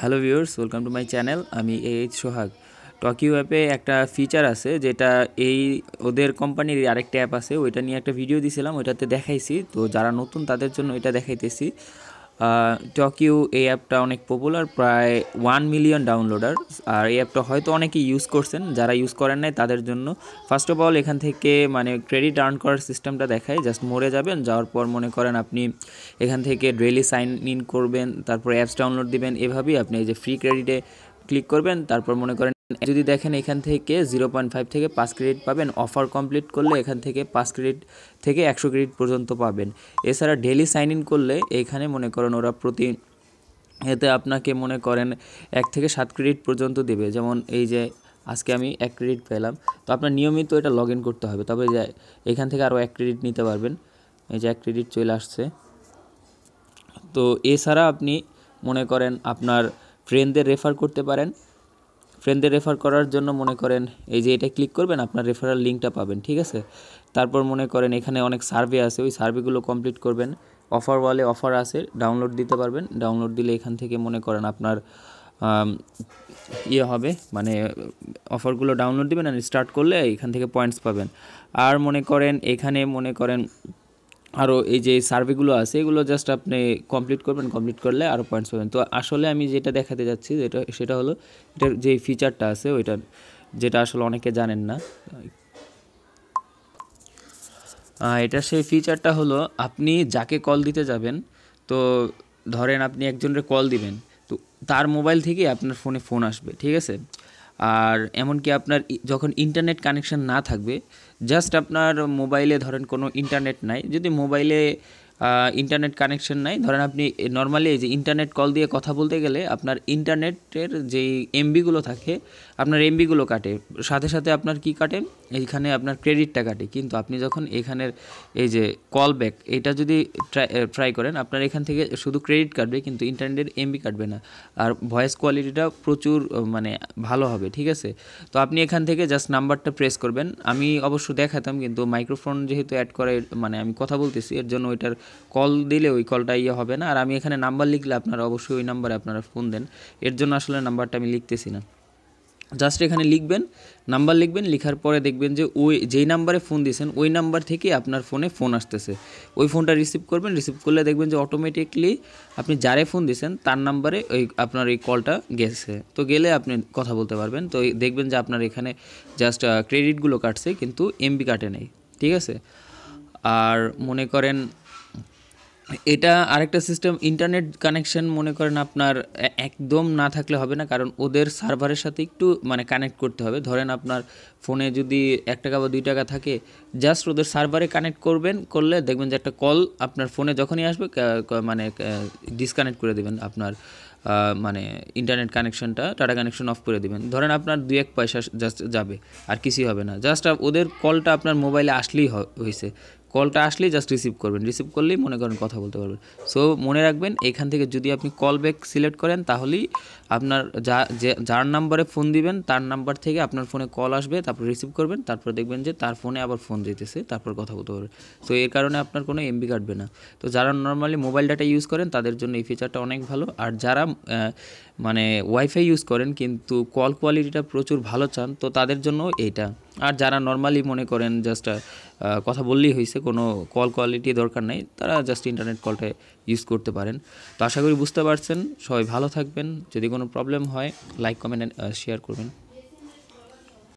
Hello viewers, welcome to my channel. আমি সোহাগ। Tokyo অ্যাপে একটা ফিচার আছে যেটা এই ওদের কোম্পানির আরেকটা অ্যাপ আছে, ওইটা নিয়ে একটা ভিডিও দিয়েছিলাম, ওইটাতে দেখাইছি। তো যারা নতুন তাদের জন্য এটা দেখাইতেছি। টকিও এই অ্যাপটা অনেক পপুলার, প্রায় 1 মিলিয়ন ডাউনলোডার। আর এই অ্যাপটা হয়তো অনেকেই ইউজ করছেন, যারা ইউজ করেন নাই তাদের জন্য ফার্স্ট অফ অল এখান থেকে ক্রেডিট আর্ন করার সিস্টেমটা দেখায়। জাস্ট মোড়ে যাবেন, যাওয়ার পর মনে করেন আপনি এখান থেকে ডেইলি সাইন ইন করবেন, তারপর অ্যাপস ডাউনলোড দিবেন। এভাবেই আপনি এই যে ফ্রি ক্রেডিটে ক্লিক করবেন। তারপর মনে করেন যদি দেখেন এখান থেকে 0.5 থেকে 5 ক্রেডিট পাবেন। অফার কমপ্লিট করলে এখান থেকে 5 ক্রেডিট থেকে 100 ক্রেডিট পর্যন্ত পাবেন। এছাড়া ডেইলি সাইন ইন করলে এখানে মনে করেন ওরা প্রতি এতে আপনাকে মনে করেন 1 থেকে 7 ক্রেডিট পর্যন্ত দেবে। যেমন এই যে আজকে আমি 1 ক্রেডিট পেলাম, তো আপনার নিয়মিত এটা লগ ইন করতে হবে, তবে যে এখান থেকে আরও 1 ক্রেডিট নিতে পারবেন। এই যে 1 ক্রেডিট চলে আসছে। তো এছাড়া আপনি মনে করেন আপনার ফ্রেন্ডদের রেফার করতে পারেন। ফ্রেন্ডদের রেফার করার জন্য মনে করেন এই যে এটা ক্লিক করবেন, আপনার রেফারাল লিঙ্কটা পাবেন, ঠিক আছে। তারপর মনে করেন এখানে অনেক সার্ভে আছে, ওই সার্ভেগুলো কমপ্লিট করবেন। অফার ওয়ালে অফার আছে, ডাউনলোড দিতে পারবেন। ডাউনলোড দিলে এখান থেকে মনে করেন আপনার হবে, অফারগুলো ডাউনলোড দিবেন আর স্টার্ট করলে এখান থেকে পয়েন্টস পাবেন। আর মনে করেন এখানে মনে করেন আরও এই যে সার্ভেগুলো আছে এগুলো জাস্ট আপনি কমপ্লিট করবেন, কমপ্লিট করলে আরও পয়েন্টস পাবেন। তো আসলে আমি যেটা দেখাতে যাচ্ছি সেটা হলো এটার যে ফিচারটা আছে ওইটার, যেটা আসলে অনেকে জানেন না। এটা সেই ফিচারটা হলো আপনি যাকে কল দিতে যাবেন, তো ধরেন আপনি একজনের কল দিবেন, তো তার মোবাইল থেকে আপনার ফোনে ফোন আসবে, ঠিক আছে। আর এমনকি আপনার যখন ইন্টারনেট কানেকশন না থাকবে, জাস্ট আপনার মোবাইলে ধরেন কোনো ইন্টারনেট নাই, যদি মোবাইলে ইন্টারনেট কানেকশন নাই, ধরেন আপনি নর্মালি এই যে ইন্টারনেট কল দিয়ে কথা বলতে গেলে আপনার ইন্টারনেটের যেই এমবিগুলো থাকে আপনার এমবিগুলো কাটে, সাথে সাথে আপনার কি কাটে, এইখানে আপনার ক্রেডিটটা কাটে। কিন্তু আপনি যখন এখানের এই যে কল ব্যাক এটা যদি ট্রাই করেন, আপনার এখান থেকে শুধু ক্রেডিট কাটবে কিন্তু ইন্টারনেটের এমবি কাটবে না। আর ভয়েস কোয়ালিটিটা প্রচুর ভালো হবে, ঠিক আছে। তো আপনি এখান থেকে জাস্ট নাম্বারটা প্রেস করবেন। আমি অবশ্য দেখাতাম, কিন্তু মাইক্রোফোন যেহেতু অ্যাড করে আমি কথা বলতেছি, এর জন্য ওইটার কল দিলে ওই কলটা হবে না। আর আমি এখানে নাম্বার লিখলে আপনারা অবশ্যই ওই নাম্বারে আপনারা ফোন দেন, এর জন্য আসলে নাম্বারটা আমি লিখতেছি না। জাস্ট এখানে লিখবেন, নাম্বার লিখবেন, লেখার পরে দেখবেন যে ওই যেই নাম্বারে ফোন দিয়েছেন ওই নাম্বার থেকে আপনার ফোনে ফোন আসতেছে। ওই ফোনটা রিসিভ করবেন, রিসিভ করলে দেখবেন যে অটোমেটিকলি আপনি যারে ফোন দিয়েছেন তার নাম্বারে ওই আপনার এই কলটা গেছে। তো গেলে আপনি কথা বলতে পারবেন। তো দেখবেন যে আপনার এখানে জাস্ট ক্রেডিটগুলো কাটছে কিন্তু এমবি কাটে নেই, ঠিক আছে। আর মনে করেন এটা আরেকটা সিস্টেম, ইন্টারনেট কানেকশন মনে করেন আপনার একদম না থাকলে হবে না, কারণ ওদের সার্ভারের সাথে একটু কানেক্ট করতে হবে। ধরেন আপনার ফোনে যদি 1 টাকা বা 2 টাকা থাকে, জাস্ট ওদের সার্ভারে কানেক্ট করবেন, করলে দেখবেন যে একটা কল আপনার ফোনে যখনই আসবে ডিসকানেক্ট করে দেবেন আপনার ইন্টারনেট কানেকশনটা, ডাটা কানেকশন অফ করে দিবেন। ধরেন আপনার 2-1 পয়সা জাস্ট যাবে, আর কিছুই হবে না। জাস্ট ওদের কলটা আপনার মোবাইলে আসলেই হয়েছে, কলটা আসলেই জাস্ট রিসিভ করবেন, রিসিভ করলেই মনে করেন কথা বলতে পারবেন। সো মনে রাখবেন এখান থেকে যদি আপনি কল ব্যাক সিলেক্ট করেন, তাহলেই আপনার যার নাম্বারে ফোন দিবেন তার নাম্বার থেকে আপনার ফোনে কল আসবে, তারপর রিসিভ করবেন, তারপর দেখবেন যে তার ফোনে আবার ফোন দিতেছে, তারপর কথা বলতে পারবেন। সো এর কারণে আপনার কোনো এমবি কাটবে না। তো যারা নর্মালি মোবাইল ডাটা ইউজ করেন তাদের জন্য এই ফিচারটা অনেক ভালো। আর যারা ওয়াইফাই ইউজ করেন কিন্তু কল কোয়ালিটিটা প্রচুর ভালো চান, তো তাদের জন্য এইটা। আর যারা নর্মালি মনে করেন জাস্ট কথা বললেই হয়েছে, কোনো কল কোয়ালিটি দরকার নেই, তারা জাস্ট ইন্টারনেট কলটা ইউজ করতে পারেন। তো আশা করি বুঝতে পারছেন। সবাই ভালো থাকবেন। যদি কোনো প্রবলেম হয় লাইক, কমেন্ট, শেয়ার করবেন।